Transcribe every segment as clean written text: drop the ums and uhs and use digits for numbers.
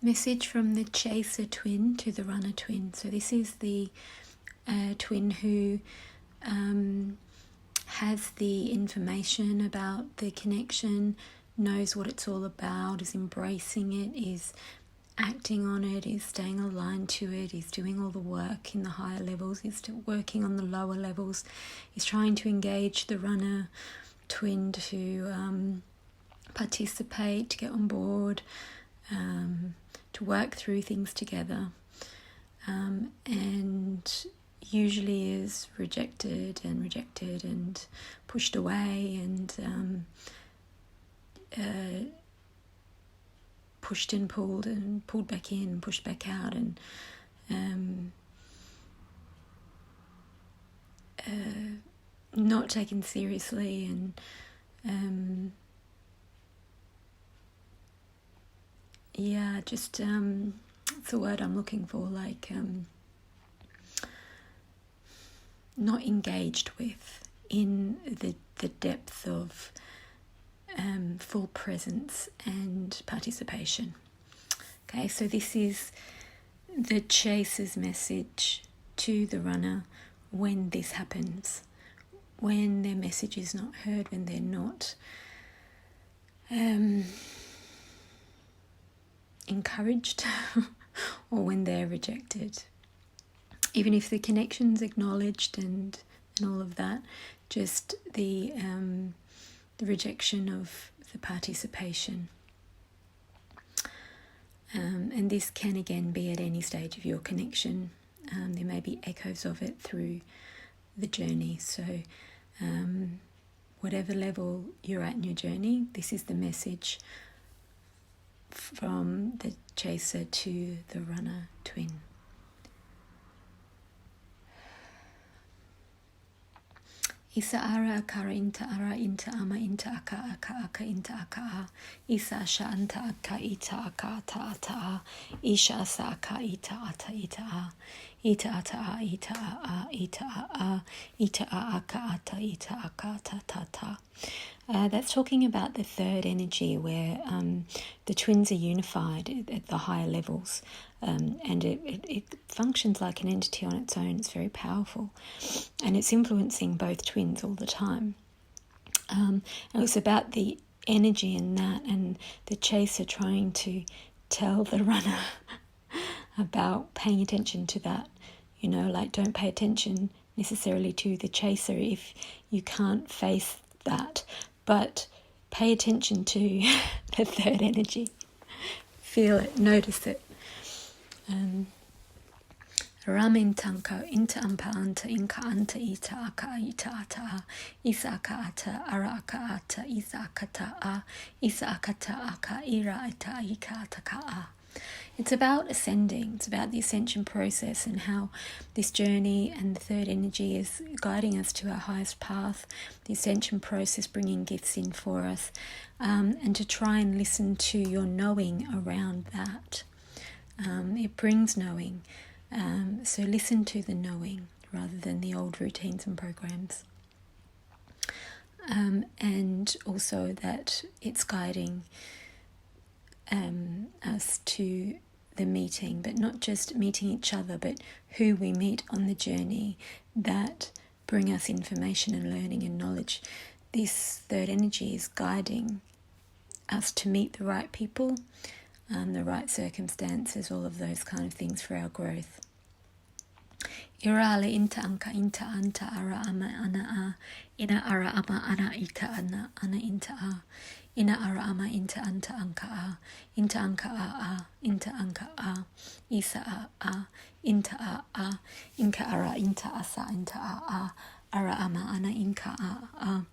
Message from the chaser twin to the runner twin. So this is the twin who has the information about the connection, knows what it's all about, is embracing it, is acting on it, is staying aligned to it, is doing all the work in the higher levels, is working on the lower levels, is trying to engage the runner twin to participate, to get on board, to work through things together, and usually is rejected and pushed away and pushed and pulled back in, pushed back out, and not taken seriously, and just it's the word I'm looking for, like not engaged with in the depth of full presence and participation. Okay, so this is the chaser's message to the runner when this happens, when their message is not heard, when they're not encouraged or when they're rejected. Even if the connection's acknowledged and all of that, just the rejection of the participation. And this can again be at any stage of your connection. There may be echoes of it through the journey. So whatever level you're at in your journey, this is the message from the chaser to the runner twin. Isa ara akara inta ara inta ama inta aka aka aka inta aka a. Isa asha anta aka ita aka ata ata a. Isha asa aka ita ata ita a. Ita ata a ita a ita a ita a aka ata ita aka ata ta ta. That's talking about the third energy where the twins are unified at the higher levels, and it functions like an entity on its own. It's very powerful, and it's influencing both twins all the time. And it's about the energy in that, and the chaser trying to tell the runner about paying attention to that. You know, like, don't pay attention necessarily to the chaser if you can't face that, but pay attention to the third energy. Feel it, notice it. Ramin tanka inta ampa anta inka anta ita aka ita ata a. Isa aka ata ara aka ata isa akata a. Isa akata aka ira ita ika ataka a. It's about ascending. It's about the ascension process and how this journey and the third energy is guiding us to our highest path. The ascension process bringing gifts in for us, and to try and listen to your knowing around that. It brings knowing. So listen to the knowing rather than the old routines and programs. And also that it's guiding us to the meeting, but not just meeting each other, but who we meet on the journey that bring us information and learning and knowledge. This third energy is guiding us to meet the right people, the right circumstances, all of those kind of things for our growth. Irale inta anka inta anta ara ama ana a. Ina ara ama ana ita ana inta a. Ina ara ama inta anta anka a. Inta anka a. Inta anka a. Isa a. Inta a. Inka ara inta asa inta a. Ara ama ana inka a.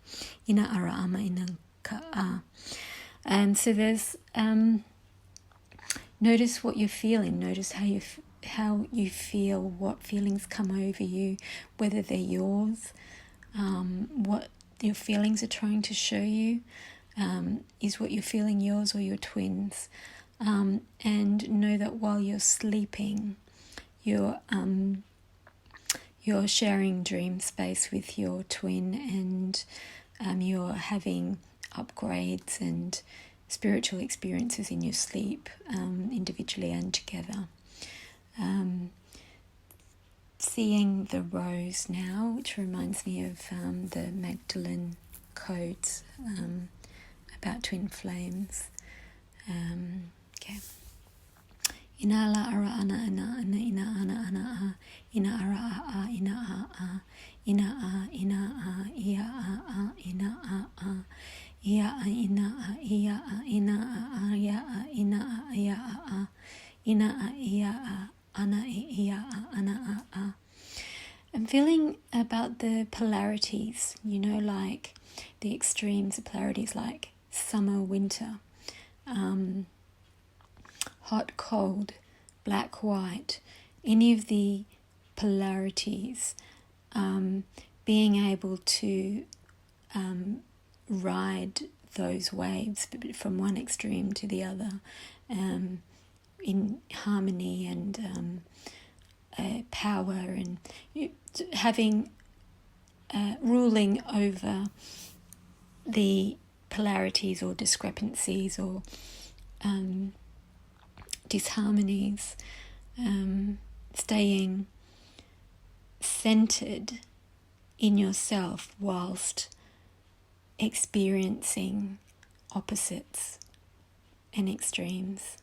Ina ara ama inanka a. And so there's notice what you're feeling. Notice how you feel, what feelings come over you, whether they're yours, what your feelings are trying to show you. Is what you're feeling yours or your twins? And know that while you're sleeping, you're sharing dream space with your twin, and you're having upgrades and spiritual experiences in your sleep, individually and together. Seeing the rose now, which reminds me of the Magdalene codes about twin flames. Okay. Ina la ara ana ana ana ina ana ana a ina ara a ina a ina a ina a ia a ina a ia a ina a ia a ina a ia a ina a ia a ina a ia a ana ia a ana a. I'm feeling about the polarities, like the extremes, the polarities like summer, winter, hot, cold, black, white, any of the polarities, being able to ride those waves from one extreme to the other, in harmony and power, and having ruling over the polarities or discrepancies or disharmonies, staying centered in yourself whilst experiencing opposites and extremes,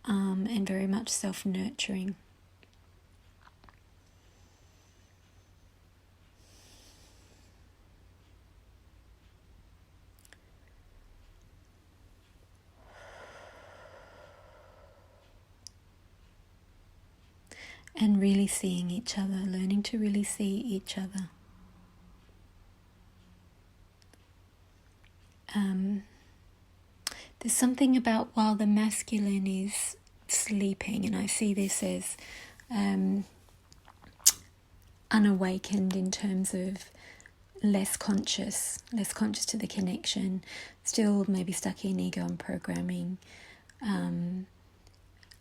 and very much self-nurturing. And really seeing each other, learning to really see each other. There's something about while the masculine is sleeping, and I see this as unawakened in terms of less conscious to the connection, still maybe stuck in ego and programming,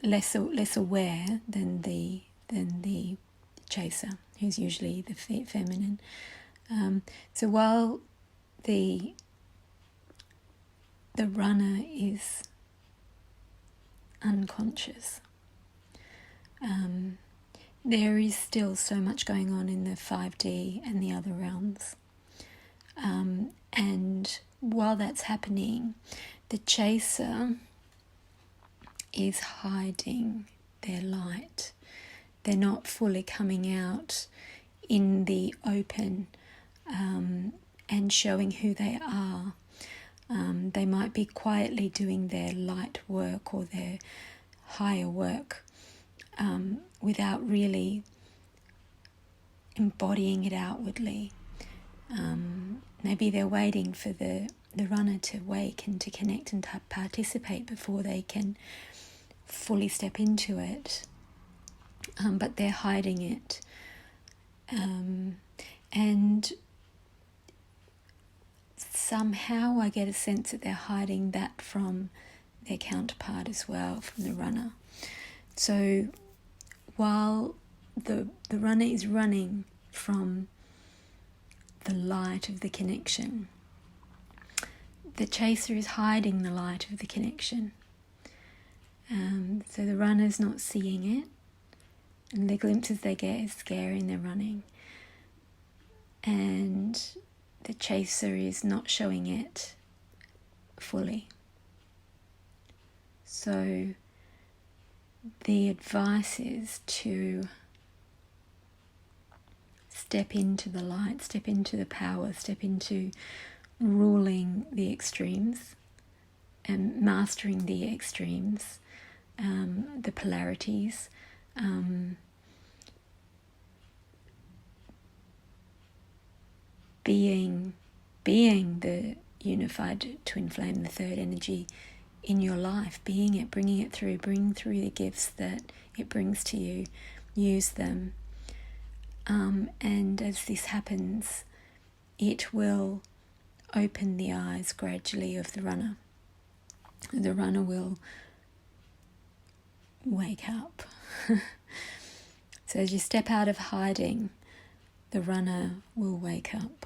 less aware than the chaser, who's usually the feminine. So while the runner is unconscious, there is still so much going on in the 5D and the other realms. And while that's happening, the chaser is hiding their light. They're not fully coming out in the open and showing who they are. They might be quietly doing their light work or their higher work without really embodying it outwardly. Maybe they're waiting for the runner to wake and to connect and to participate before they can fully step into it. But they're hiding it. And somehow I get a sense that they're hiding that from their counterpart as well, from the runner. So while the runner is running from the light of the connection, the chaser is hiding the light of the connection. So the runner's not seeing it, and the glimpses they get is scary and they're running. And the chaser is not showing it fully. So the advice is to step into the light, step into the power, step into ruling the extremes and mastering the extremes, the polarities, being the unified twin flame, the third energy in your life, being it, bringing it through, bring through the gifts that it brings to you, use them. And as this happens, it will open the eyes gradually of the runner. The runner will wake up. So as you step out of hiding, the runner will wake up.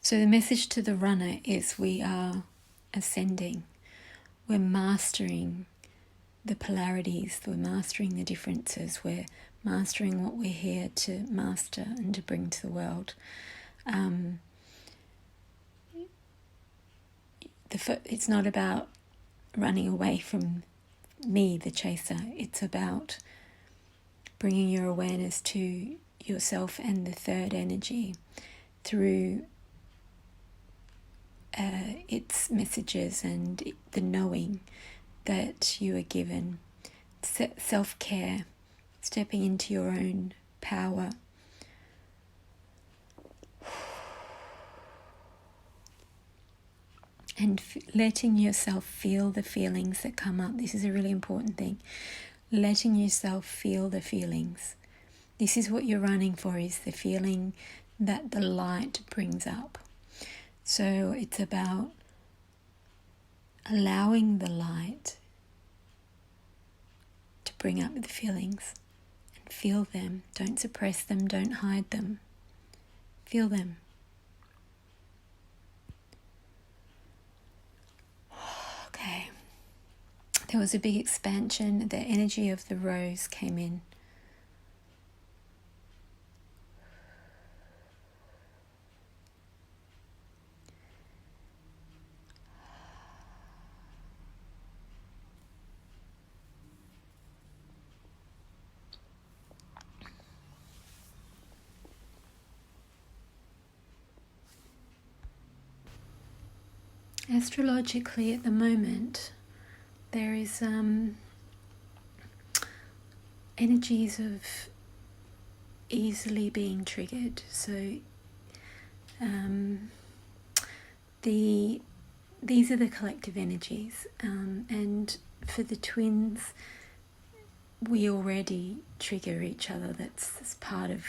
So the message to the runner is we are ascending. We're mastering the polarities. We're mastering the differences. We're mastering what we're here to master and to bring to the world. It's not about running away from me, the chaser. It's about bringing your awareness to yourself and the third energy through its messages and the knowing that you are given. Self-care, stepping into your own power. And letting yourself feel the feelings that come up. This is a really important thing. Letting yourself feel the feelings. This is what you're running for, is the feeling that the light brings up. So it's about allowing the light to bring up the feelings and feel them. Don't suppress them, don't hide them. Feel them. Okay. There was a big expansion. The energy of the rose came in. Astrologically, at the moment, there is energies of easily being triggered. So these are the collective energies, and for the twins, we already trigger each other. That's part of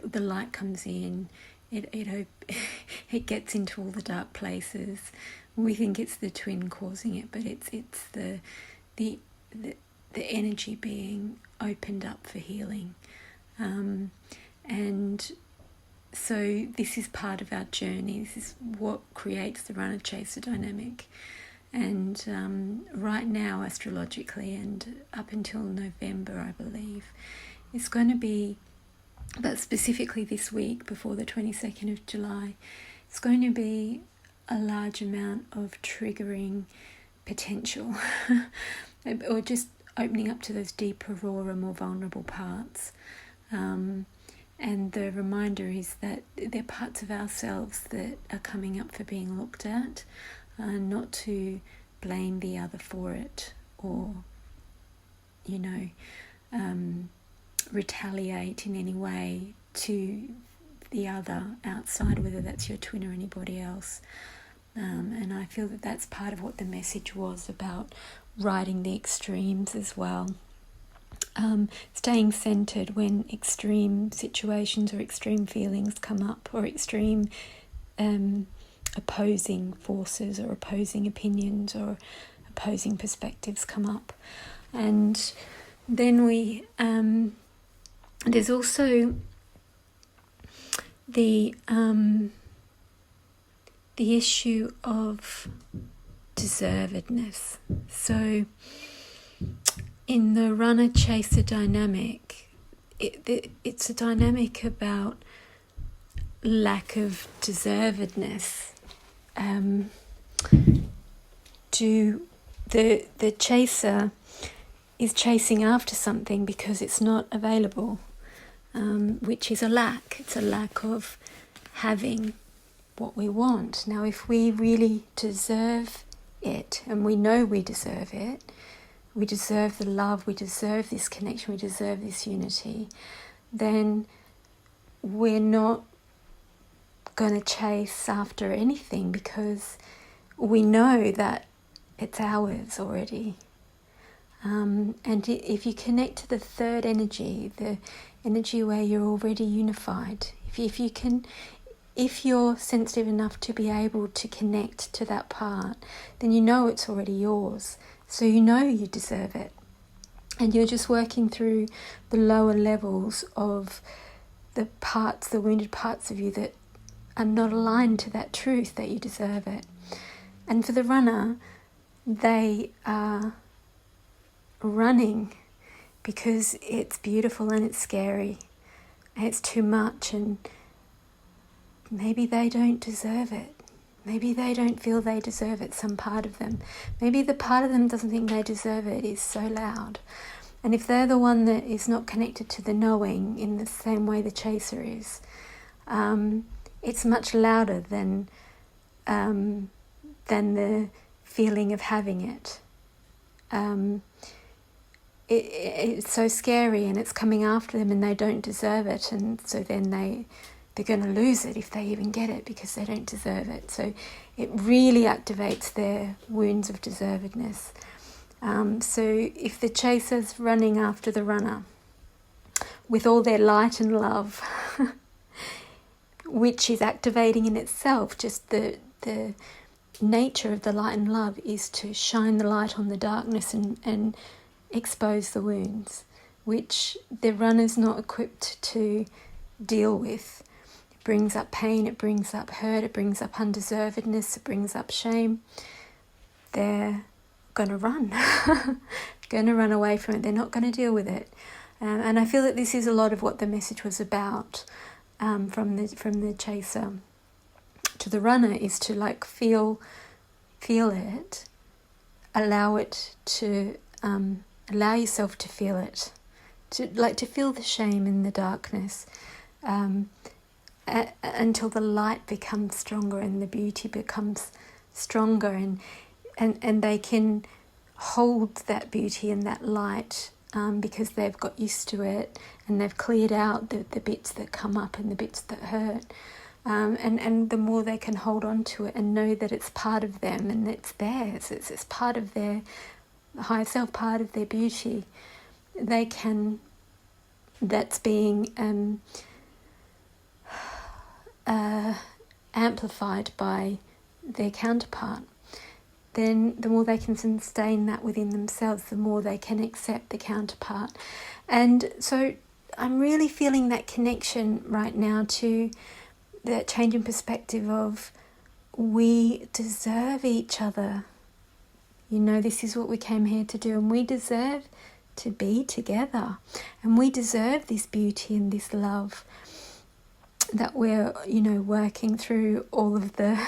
the light comes in. It gets into all the dark places. We think it's the twin causing it, but it's the energy being opened up for healing, and so this is part of our journey. This is what creates the runner-chaser dynamic. And right now, astrologically, and up until November, I believe, it's going to be, but specifically this week before the 22nd of July, it's going to be a large amount of triggering potential or just opening up to those deeper, rawer, more vulnerable parts. And the reminder is that they're parts of ourselves that are coming up for being looked at, not to blame the other for it or, retaliate in any way to the other outside, whether that's your twin or anybody else. And I feel that that's part of what the message was about, riding the extremes as well. Staying centered when extreme situations or extreme feelings come up, or extreme opposing forces or opposing opinions or opposing perspectives come up. And then there's also the issue of deservedness. So in the runner-chaser dynamic, it's a dynamic about lack of deservedness. The chaser is chasing after something because it's not available, which is a lack. It's a lack of having what we want. Now, if we really deserve it, and we know we deserve it, we deserve the love, we deserve this connection, we deserve this unity, then we're not going to chase after anything because we know that it's ours already. And if you connect to the third energy, the energy where you're already unified, if you're sensitive enough to be able to connect to that part, then you know it's already yours. So you know you deserve it. And you're just working through the lower levels of the wounded parts of you that are not aligned to that truth that you deserve it. And for the runner, they are running because it's beautiful and it's scary and it's too much, and maybe they don't deserve it. Maybe they don't feel they deserve it, some part of them. Maybe the part of them doesn't think they deserve it is so loud. And if they're the one that is not connected to the knowing in the same way the chaser is, it's much louder than the feeling of having it. It's so scary, and it's coming after them, and they don't deserve it, and so then they're going to lose it if they even get it because they don't deserve it. So it really activates their wounds of deservedness. So if the chaser's running after the runner with all their light and love, which is activating in itself, just the nature of the light and love is to shine the light on the darkness and expose the wounds, which the runner's not equipped to deal with. It brings up pain, it brings up hurt, it brings up undeservedness, it brings up shame. They're going to run, going to run away from it. They're not going to deal with it. And I feel that this is a lot of what the message was about, from the chaser to the runner, is to like feel it, allow yourself to feel it, to feel the shame in the darkness, until the light becomes stronger and the beauty becomes stronger, and they can hold that beauty and that light, because they've got used to it and they've cleared out the bits that come up and the bits that hurt. And the more they can hold on to it and know that it's part of them and it's theirs, it's part of their higher self, part of their beauty, that's being amplified by their counterpart. Then the more they can sustain that within themselves, the more they can accept the counterpart. And so I'm really feeling that connection right now to that change in perspective of we deserve each other. You know, this is what we came here to do, and we deserve to be together, and we deserve this beauty and this love that we're, working through all of the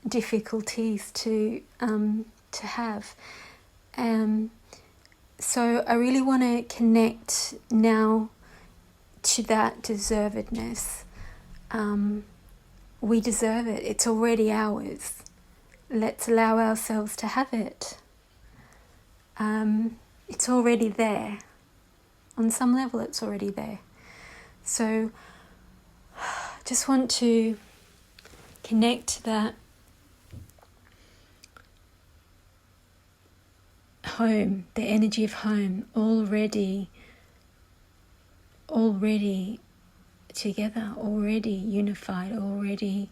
difficulties to have. So I really want to connect now to that deservedness. We deserve it. It's already ours. Let's allow ourselves to have it. It's already there. On some level, it's already there. So just want to connect that home, the energy of home, already together, already unified, already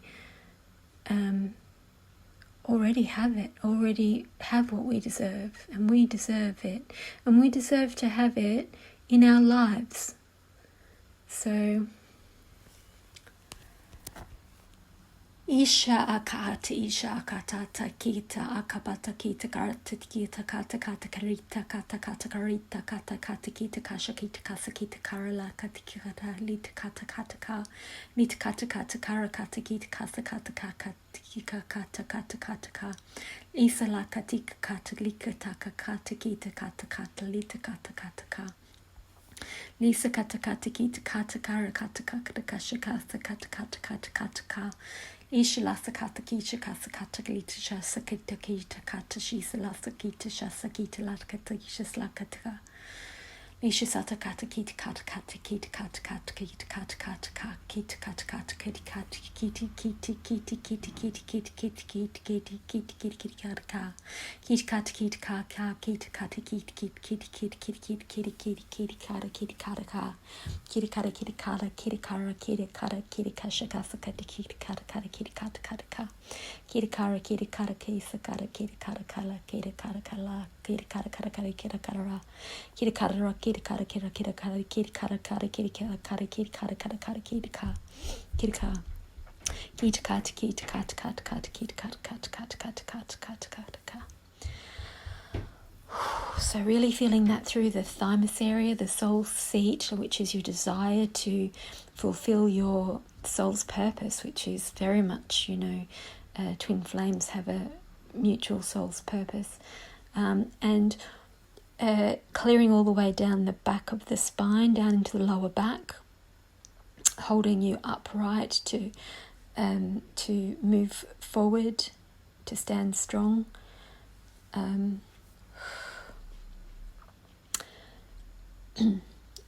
have it, already have what we deserve, and we deserve it, and we deserve to have it in our lives. So Isha akata isha akatata kita akabata kita karata kita kata kata karita kata kata karita kata kata kita kasha kita kasa kita karala kata kita lita kata kata ka lita kata kata kara kata kita kasa kata kata kika kata kata kata ka isa la katika kata lika taka kata kita kata kata lita kata kata ka Lisa kata kata kita kata kara kata kata kasha kata kata kata kata kata ka Isha lasa kata kisha kasa kata gita shasa kita kita kata shisa lasa kita shasa kita lata kata isha slakata Isha sata kata kita kata kata kita kata kata kita kata kata ka kita kata kata kita kata kita kita kita kita kita kita kita kita kita kita kita kita kata ka kita kata kita ka ka kita kata kita kita kita kita kita kita kita kita kita kata kita kata ka kita kata kita kata kita kara kita kata kita kasha kasa kata kita kata kata kita kata kata ka kita kara kita kata kisa kata kita kata kala kita kata kala kita kata kata kata kita kara kita kara kita kara kita kara kita kara kita kara kara kita kara kara kita kara kara kara kita ka kita ka So really feeling that through the thymus area, the soul seat, which is your desire to fulfill your soul's purpose, which is very much, twin flames have a mutual soul's purpose. And clearing all the way down the back of the spine, down into the lower back, holding you upright to move forward, to stand strong.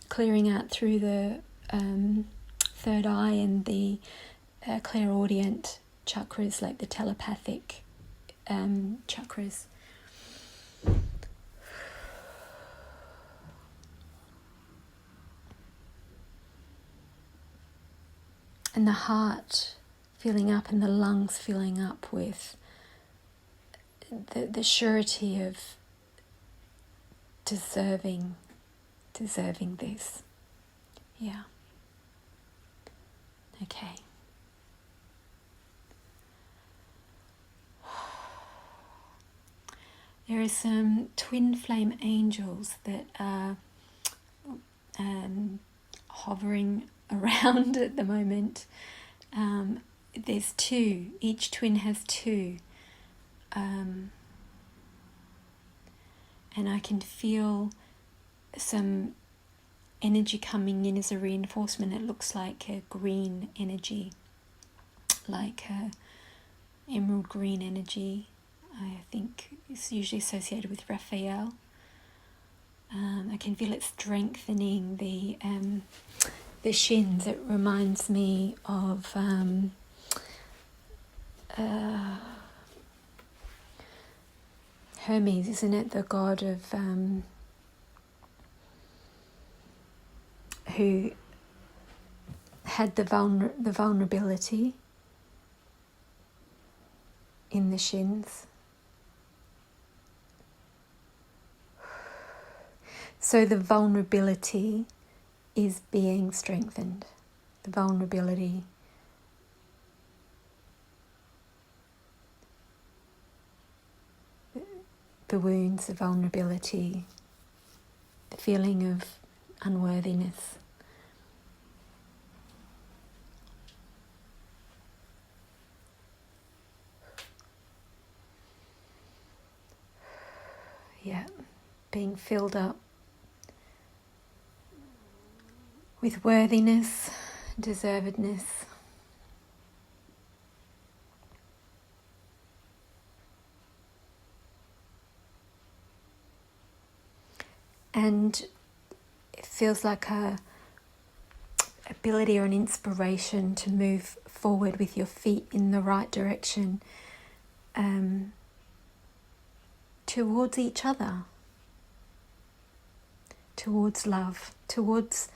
Clearing out through the third eye and the clairaudient chakras, like the telepathic chakras. And the heart filling up and the lungs filling up with the surety of deserving this. Yeah. Okay. There are some twin flame angels that are hovering around at the moment. There's two. Each twin has two. And I can feel some energy coming in as a reinforcement. It looks like a green energy, like a emerald green energy. I think it's usually associated with Raphael. I can feel it strengthening the shins. It reminds me of Hermes, isn't it? The god of who had the vulnerability in the shins. So the vulnerability is being strengthened. The vulnerability. The wounds, the vulnerability, the feeling of unworthiness. Yeah, being filled up with worthiness, deservedness. And it feels like a ability or an inspiration to move forward with your feet in the right direction, towards each other, towards love, towards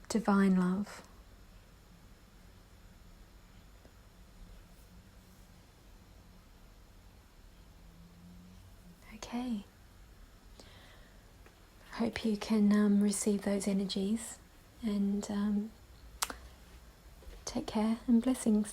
divine love. Okay. Hope you can receive those energies, and take care and blessings.